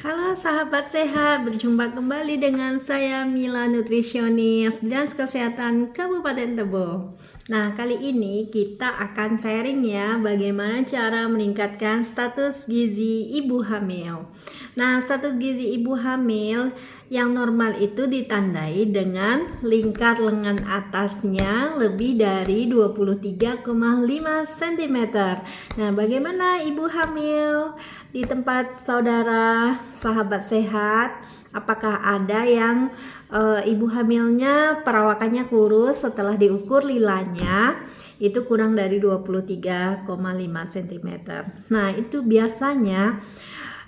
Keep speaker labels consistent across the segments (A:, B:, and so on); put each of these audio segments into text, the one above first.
A: Halo sahabat sehat, berjumpa kembali dengan saya Mila Nutrisionis Dinas Kesehatan Kabupaten Tebo. Nah, kali ini kita akan sharing ya bagaimana cara meningkatkan status gizi ibu hamil. Nah, status gizi ibu hamil yang normal itu ditandai dengan lingkar lengan atasnya lebih dari 23,5 cm. Nah, bagaimana ibu hamil di tempat saudara sahabat sehat? Apakah ada yang ibu hamilnya perawakannya kurus, setelah diukur lilanya itu kurang dari 23,5 cm. Nah, itu biasanya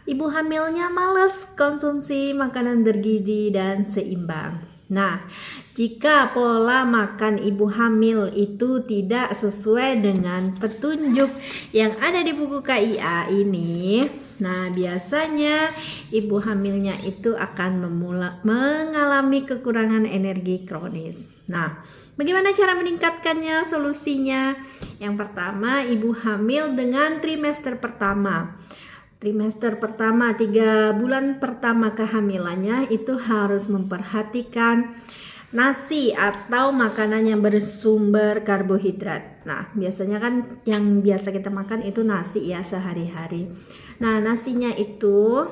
A: ibu hamilnya malas konsumsi makanan bergizi dan seimbang. Nah, jika pola makan ibu hamil itu tidak sesuai dengan petunjuk yang ada di buku KIA ini, nah biasanya ibu hamilnya itu akan mengalami kekurangan energi kronis. Nah, bagaimana cara meningkatkannya? Solusinya, yang pertama, ibu hamil dengan trimester pertama. Trimester pertama, 3 bulan pertama kehamilannya itu harus memperhatikan nasi atau makanan yang bersumber karbohidrat. Nah, biasanya kan yang biasa kita makan itu nasi ya sehari-hari. Nah, nasinya itu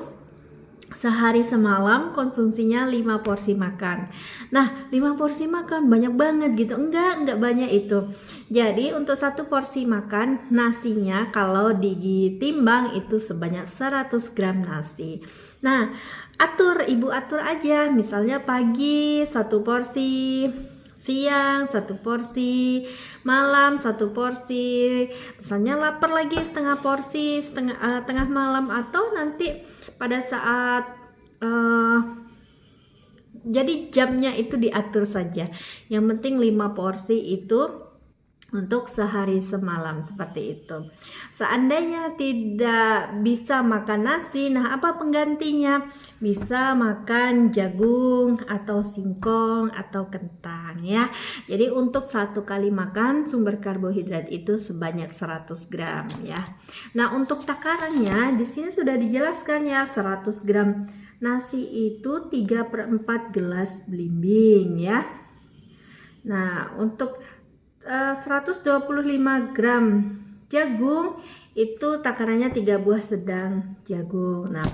A: sehari semalam konsumsinya 5 porsi makan. Nah, 5 porsi makan banyak banget gitu. Enggak banyak itu. Jadi untuk satu porsi makan nasinya kalau ditimbang itu sebanyak 100 gram nasi. Nah, ibu atur aja. Misalnya pagi 1 porsi, siang 1 porsi, malam 1 porsi. Misalnya lapar lagi setengah porsi, tengah malam, atau nanti pada saat jadi jamnya itu diatur saja. Yang penting 5 porsi itu untuk sehari semalam, seperti itu. Seandainya tidak bisa makan nasi, nah apa penggantinya? Bisa makan jagung atau singkong atau kentang ya. Jadi untuk satu kali makan sumber karbohidrat itu sebanyak 100 gram ya. Nah, untuk takarannya di sini sudah dijelaskan ya, 100 gram nasi itu 3/4 gelas belimbing ya. Nah, untuk 125 gram jagung itu takarannya 3 buah sedang jagung. Nah,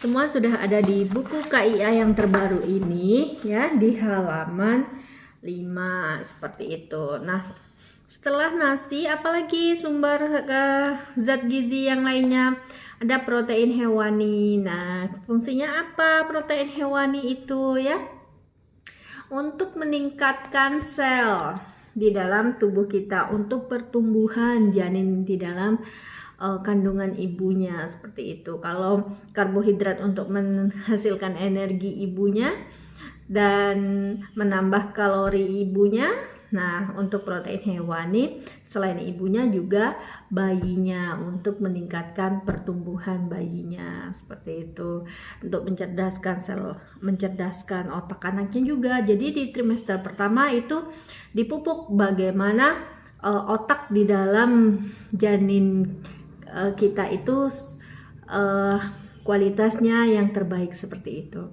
A: semua sudah ada di buku KIA yang terbaru ini ya, di halaman 5 seperti itu. Nah, setelah nasi, apalagi sumber zat gizi yang lainnya? Ada protein hewani. Nah, fungsinya apa protein hewani itu ya? Untuk meningkatkan sel di dalam tubuh kita, untuk pertumbuhan janin di dalam kandungan ibunya, seperti itu. Kalau karbohidrat untuk menghasilkan energi ibunya dan menambah kalori ibunya. Nah, untuk protein hewani selain ibunya juga bayinya, untuk meningkatkan pertumbuhan bayinya, seperti itu. Untuk mencerdaskan sel, mencerdaskan otak anaknya juga. Jadi di trimester pertama itu dipupuk bagaimana otak di dalam janin kita itu kualitasnya yang terbaik, seperti itu.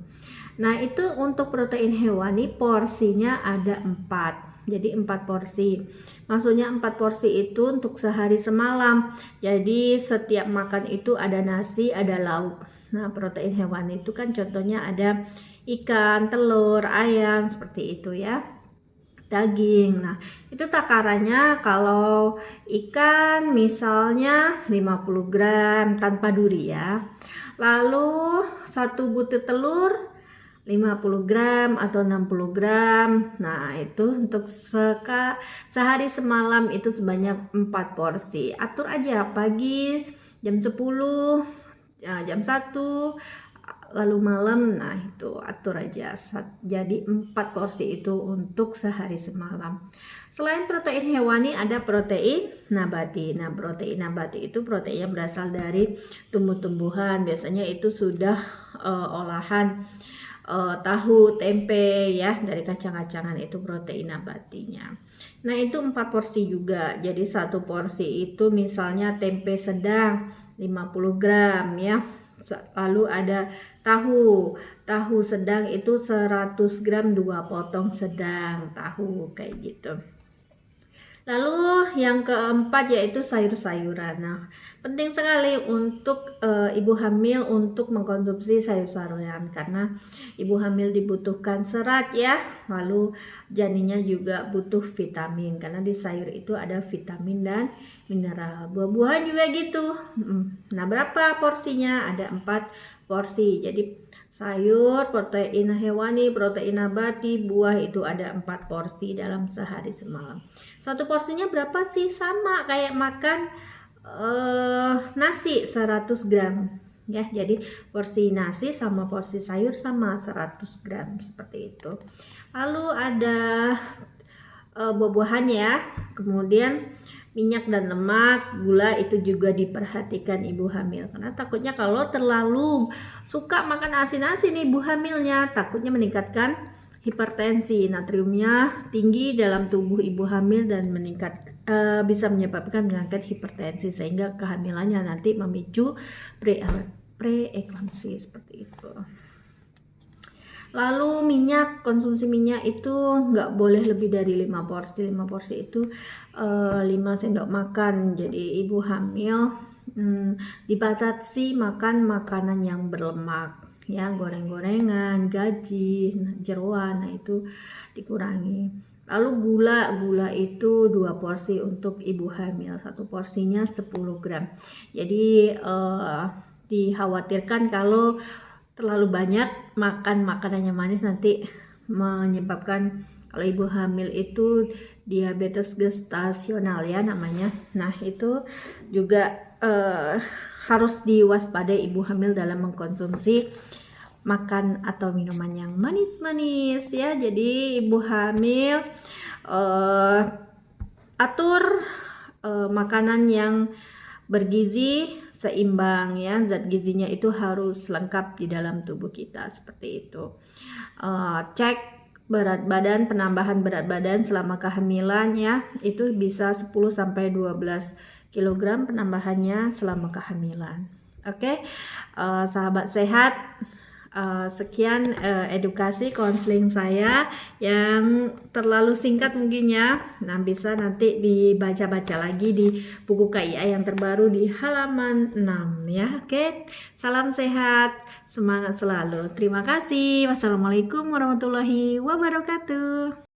A: Nah, itu untuk protein hewani porsinya ada 4. Jadi 4 porsi. Maksudnya 4 porsi itu untuk sehari semalam. Jadi setiap makan itu ada nasi, ada lauk. Nah, protein hewani itu kan contohnya ada ikan, telur, ayam, seperti itu ya. Daging. Nah, itu takarannya kalau ikan misalnya 50 gram tanpa duri ya. Lalu 1 butir telur 50 gram atau 60 gram. Nah, itu untuk sehari semalam itu sebanyak 4 porsi. Atur aja pagi jam 10, jam 1, lalu malam. Nah, itu atur aja. Jadi 4 porsi itu untuk sehari semalam. Selain protein hewani ada protein nabati. Nah, protein nabati itu protein yang berasal dari tumbuh-tumbuhan. Biasanya itu sudah olahan tahu, tempe ya, dari kacang-kacangan, itu protein nabatinya. Nah, itu 4 porsi juga. Jadi 1 porsi itu misalnya tempe sedang 50 gram ya. Lalu ada tahu sedang itu 100 gram, 2 potong sedang tahu kayak gitu. Lalu yang keempat yaitu sayur-sayuran. Nah, penting sekali untuk ibu hamil untuk mengkonsumsi sayur-sayuran karena ibu hamil dibutuhkan serat ya. Lalu janinnya juga butuh vitamin karena di sayur itu ada vitamin dan mineral. Buah-buahan juga gitu. Nah, berapa porsinya? Ada 4 porsi. Jadi sayur, protein hewani, protein nabati, buah itu ada 4 porsi dalam sehari semalam. Satu porsinya berapa sih? Sama kayak makan nasi 100 gram ya. Jadi porsi nasi sama porsi sayur sama 100 gram seperti itu. Lalu ada buah-buahan ya. Kemudian minyak dan lemak, gula itu juga diperhatikan ibu hamil karena takutnya kalau terlalu suka makan asin-asin ibu hamilnya takutnya meningkatkan hipertensi, natriumnya tinggi dalam tubuh ibu hamil dan bisa menyebabkan penyakit hipertensi sehingga kehamilannya nanti memicu preeklamsi seperti itu. Lalu minyak, konsumsi minyak itu nggak boleh lebih dari 5 porsi. 5 porsi itu 5 sendok makan. Jadi ibu hamil dibatasi makan makanan yang berlemak ya, goreng-gorengan, gaji, jeroan, nah itu dikurangi. Lalu gula itu 2 porsi untuk ibu hamil, 1 porsinya 10 gram. Jadi dikhawatirkan kalau terlalu banyak makan makanan yang manis nanti menyebabkan kalau ibu hamil itu diabetes gestasional ya namanya. Nah itu juga harus diwaspadai ibu hamil dalam mengkonsumsi makan atau minuman yang manis-manis ya. Jadi ibu hamil atur makanan yang bergizi seimbang ya, zat gizinya itu harus lengkap di dalam tubuh kita seperti itu. Cek berat badan, penambahan berat badan selama kehamilan ya, itu bisa 10-12 kg penambahannya selama kehamilan. Oke, sahabat sehat, sekian edukasi konseling saya yang terlalu singkat mungkin ya. Nah bisa nanti dibaca-baca lagi di buku KIA yang terbaru di halaman 6 ya. Oke, salam sehat, semangat selalu. Terima kasih. Wassalamualaikum warahmatullahi wabarakatuh.